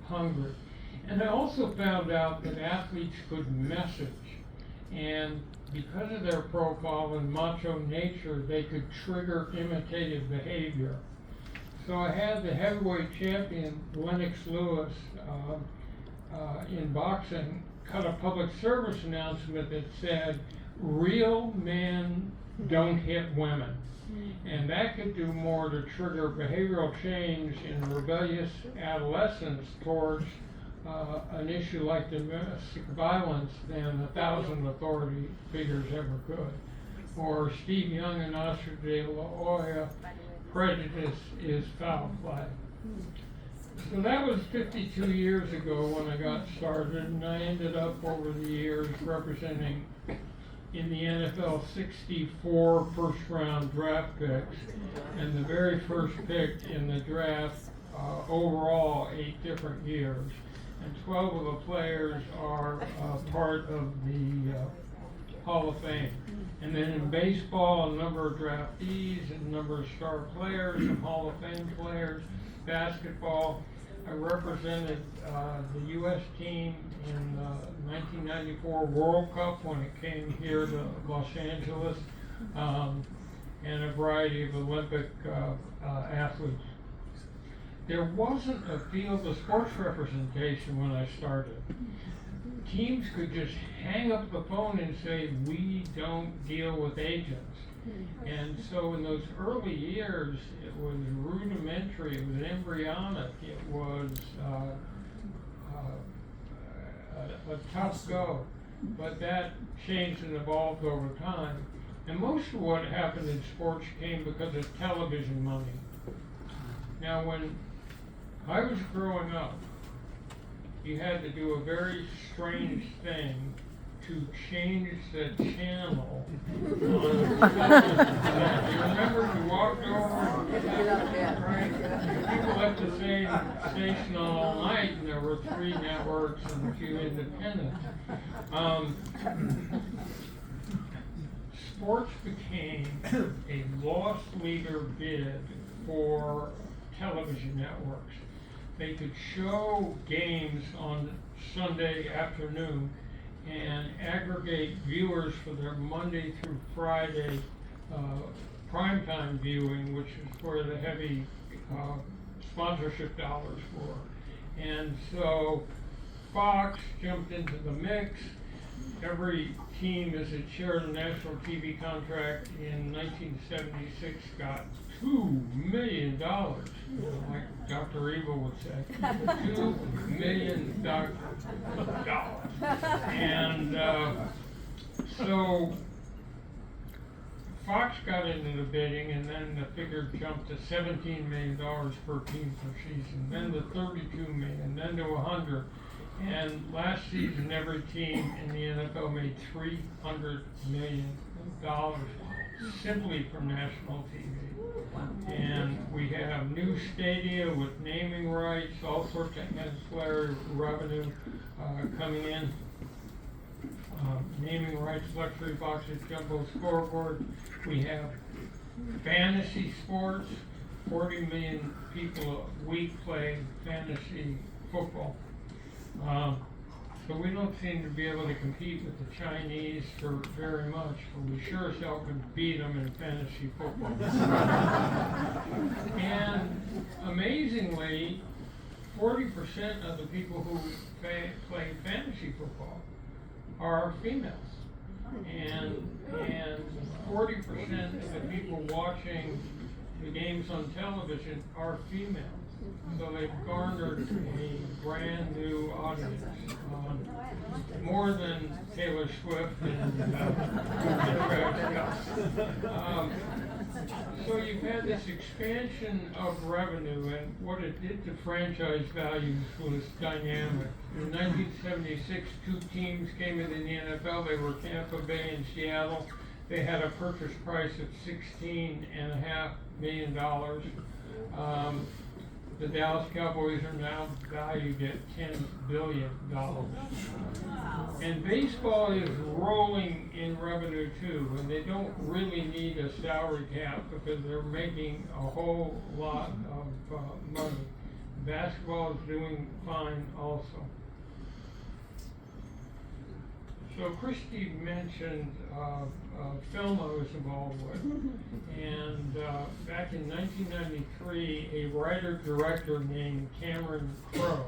hungry. And I also found out that athletes could message, and because of their profile and macho nature, they could trigger imitative behavior. So I had the heavyweight champion, Lennox Lewis, in boxing, cut a public service announcement that said, "Real men don't hit women." And that could do more to trigger behavioral change in rebellious adolescents towards an issue like domestic violence than 1,000 authority figures ever could. Or Steve Young and Oscar de la Hoya, "Prejudice is foul play." So that was 52 years ago when I got started, and I ended up over the years representing in the NFL 64 first-round draft picks, and the very first pick in the draft overall 8 different years. And 12 of the players are part of the Hall of Fame. And then in baseball, a number of draftees, a number of star players, some Hall of Fame players. Basketball, I represented the U.S. team in the 1994 World Cup when it came here to Los Angeles, and a variety of Olympic athletes. There wasn't a field of sports representation when I started. Teams could just hang up the phone and say, "We don't deal with agents." And so in those early years, it was rudimentary, it was embryonic, it was a tough go. But that changed and evolved over time. And most of what happened in sports came because of television money. Now, when I was growing up, you had to do a very strange thing to change the channel on the television. You remember you walked over, right? People left the same station all night, and there were 3 networks and a few independents. Sports became a loss leader bid for television networks. They could show games on Sunday afternoon and aggregate viewers for their Monday through Friday primetime viewing, which is where the heavy sponsorship dollars were. And so Fox jumped into the mix. Every team, as it shared a national TV contract in 1976, got $2 million, like Dr. Evil would say, $2 million. And so Fox got into the bidding, and then the figure jumped to $17 million per team per season, then to $32 million, then to $100. And last season, every team in the NFL made $300 million simply from national TV. And we have new stadia with naming rights, all sorts of ancillary revenue coming in. Naming rights, luxury boxes, jumbo scoreboard. We have fantasy sports. 40 million people a week play fantasy football. So we don't seem to be able to compete with the Chinese for very much, but we sure as hell can beat them in fantasy football. And amazingly, 40% of the people who play fantasy football are females. And 40% of the people watching the games on television are females. So they've garnered a brand new audience, more than Taylor Swift and so you've had this expansion of revenue, and what it did to franchise values was dynamic. In 1976, 2 teams came into the NFL. They were Tampa Bay and Seattle. They had a purchase price of $16.5 million. The Dallas Cowboys are now valued at $10 billion. And baseball is rolling in revenue too, and they don't really need a salary cap because they're making a whole lot of money. basketball is doing fine also. So Christy mentioned a film I was involved with, and back in 1993, a writer-director named Cameron Crowe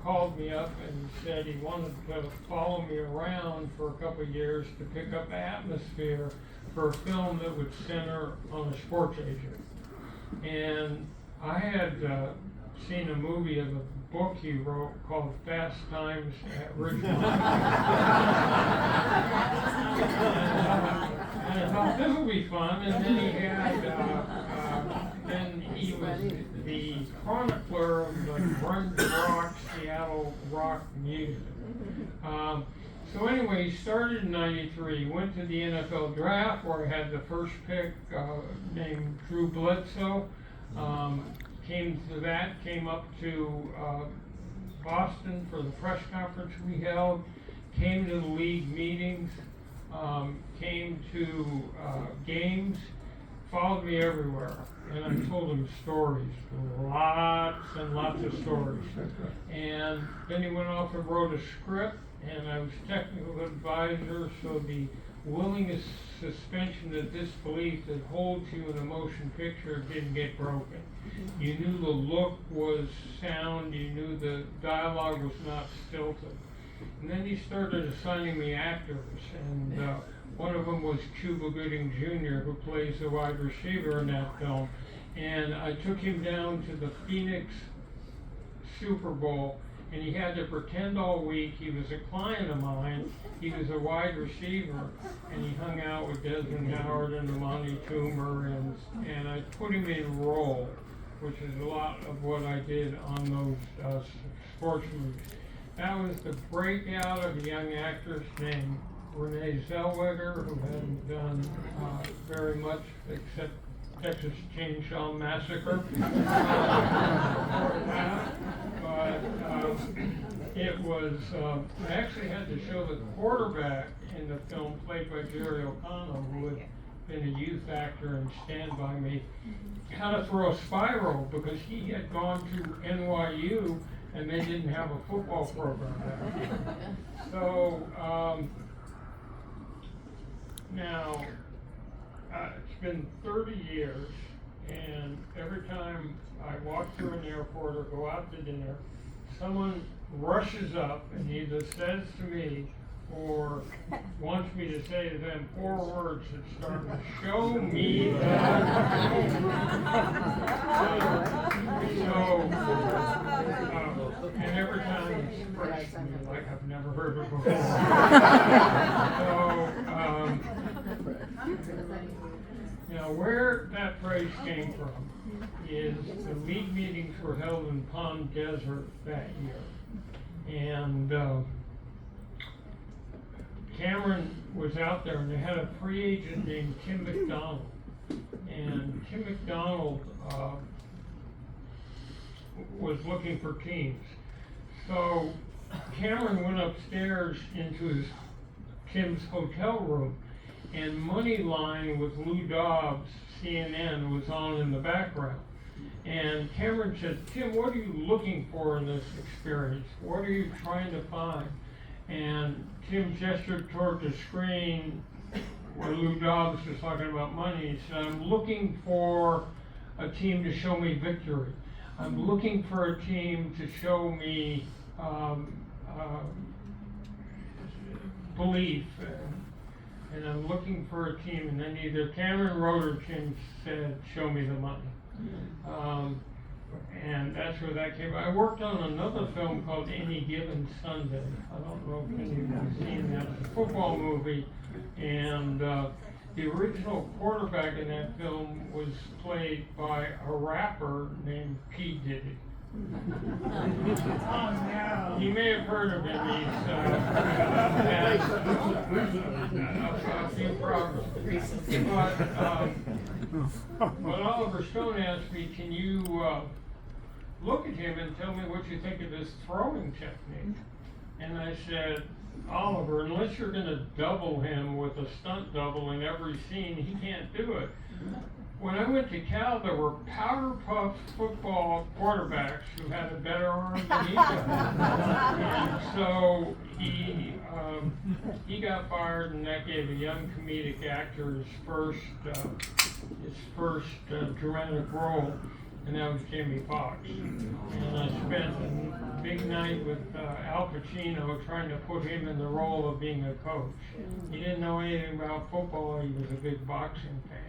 called me up and said he wanted to follow me around for a couple of years to pick up atmosphere for a film that would center on a sports agent. And I had seen a movie of a book he wrote called Fast Times at Ridgemont. And I thought this will be fun. And then he had, then he was the chronicler of the grunge rock, Seattle rock music. So anyway, he started in '93, went to the NFL draft where I had the first pick named Drew Bledsoe. Came up to Boston for the press conference we held, came to the league meetings, came to games, followed me everywhere, and I told him stories, lots and lots of stories. And then he went off and wrote a script, and I was technical advisor, so the willingness suspension of disbelief that holds you in a motion picture didn't get broken. You knew the look was sound, you knew the dialogue was not stilted. And then he started assigning me actors, and one of them was Cuba Gooding Jr., who plays the wide receiver in that film. And I took him down to the Phoenix Super Bowl, and he had to pretend all week he was a client of mine. He was a wide receiver, and he hung out with Desmond Howard and Amani Toomer, and I put him in role, which is a lot of what I did on those sports movies. That was the breakout of a young actress named Renee Zellweger, who hadn't done very much except Texas Chainsaw Massacre. But it was, I actually had to show the quarterback in the film, played by Jerry O'Connell, who had been a youth actor and Stand By Me, how to throw a spiral, because he had gone to NYU and they didn't have a football program there. So now it's been 30 years, and every time I walk through an airport or go out to dinner, someone rushes up and either says to me or wants me to say to them 4 words that start with "show me that." And every time it's fresh to me, like I've never heard it before. Now where that phrase came from is the league meetings were held in Palm Desert that year. And Cameron was out there, and they had a free agent named Tim McDonald. And Tim McDonald was looking for teams. So Cameron went upstairs into Tim's hotel room, and Moneyline with Lou Dobbs, CNN, was on in the background. And Cameron said, "Tim, what are you looking for in this experience? What are you trying to find?" And Tim gestured toward the screen where Lou Dobbs was talking about money. He said, "I'm looking for a team to show me victory. I'm looking for a team to show me belief. And I'm looking for a team." And then either Cameron wrote or Tim said, "Show me the money." And that's where that came. I worked on another film called Any Given Sunday. I don't know if anyone's seen that. It's a football movie, and the original quarterback in that film was played by a rapper named P. Diddy. You may have heard of him. He's a few problems. But Oliver Stone asked me, "Can you look at him and tell me what you think of his throwing technique?" And I said, Oliver, unless you're gonna double him with a stunt double in every scene, he can't do it. When I went to Cal, there were powder puff football quarterbacks who had a better arm than he did. And so he got fired, and that gave a young comedic actor his first dramatic role, and that was Jamie Foxx. And I spent a big night with Al Pacino trying to put him in the role of being a coach. He didn't know anything about football. He was a big boxing fan.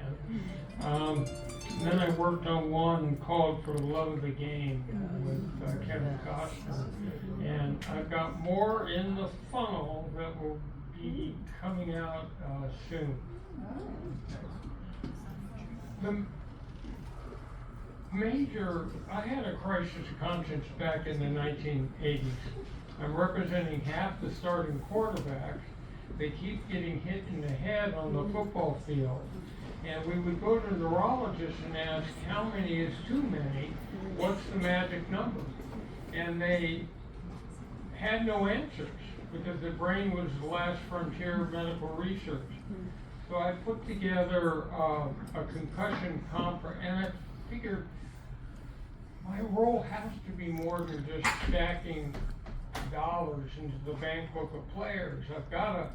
Then I worked on one called For the Love of the Game with Kevin Costner. And I've got more in the funnel that will be coming out soon. I had a crisis of conscience back in the 1980s. I'm representing half the starting quarterbacks. They keep getting hit in the head on the football field. And we would go to neurologists and ask, how many is too many? What's the magic number? And they had no answers because the brain was the last frontier of medical research. So I put together a concussion conference, and I figured my role has to be more than just stacking dollars into the bank book of players. I've got to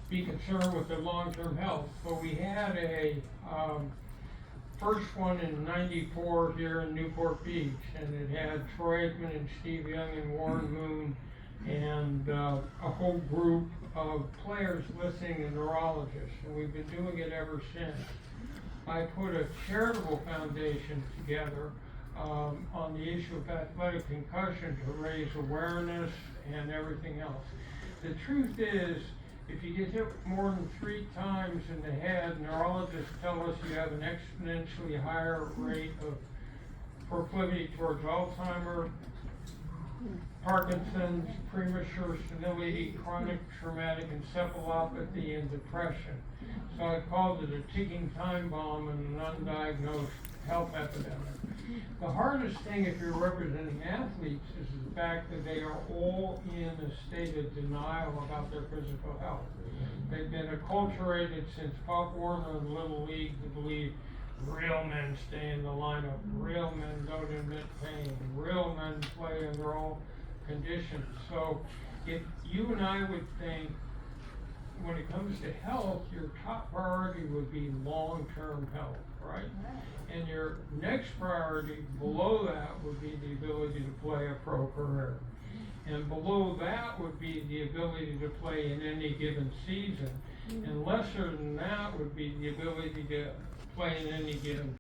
be concerned with their long-term health. So we had a first one in '94 here in Newport Beach, and it had Troy Aikman and Steve Young and Warren Moon and a whole group of players listening to neurologists, and we've been doing it ever since. I put a charitable foundation together on the issue of athletic concussion to raise awareness and everything else. The truth is, if you get hit more than 3 times in the head, neurologists tell us you have an exponentially higher rate of proclivity towards Alzheimer's, Parkinson's, premature senility, chronic traumatic encephalopathy, and depression. So I called it a ticking time bomb and an undiagnosed health epidemic. The hardest thing if you're representing athletes is the fact that they are all in a state of denial about their physical health. They've been acculturated since Pop Warner in Little League to believe real men stay in the lineup, real men don't admit pain, real men play under all conditions. So if you and I would think, when it comes to health, your top priority would be long-term health, right? And your next priority below that would be the ability to play a pro career. And below that would be the ability to play in any given season. And lesser than that would be the ability to play in any given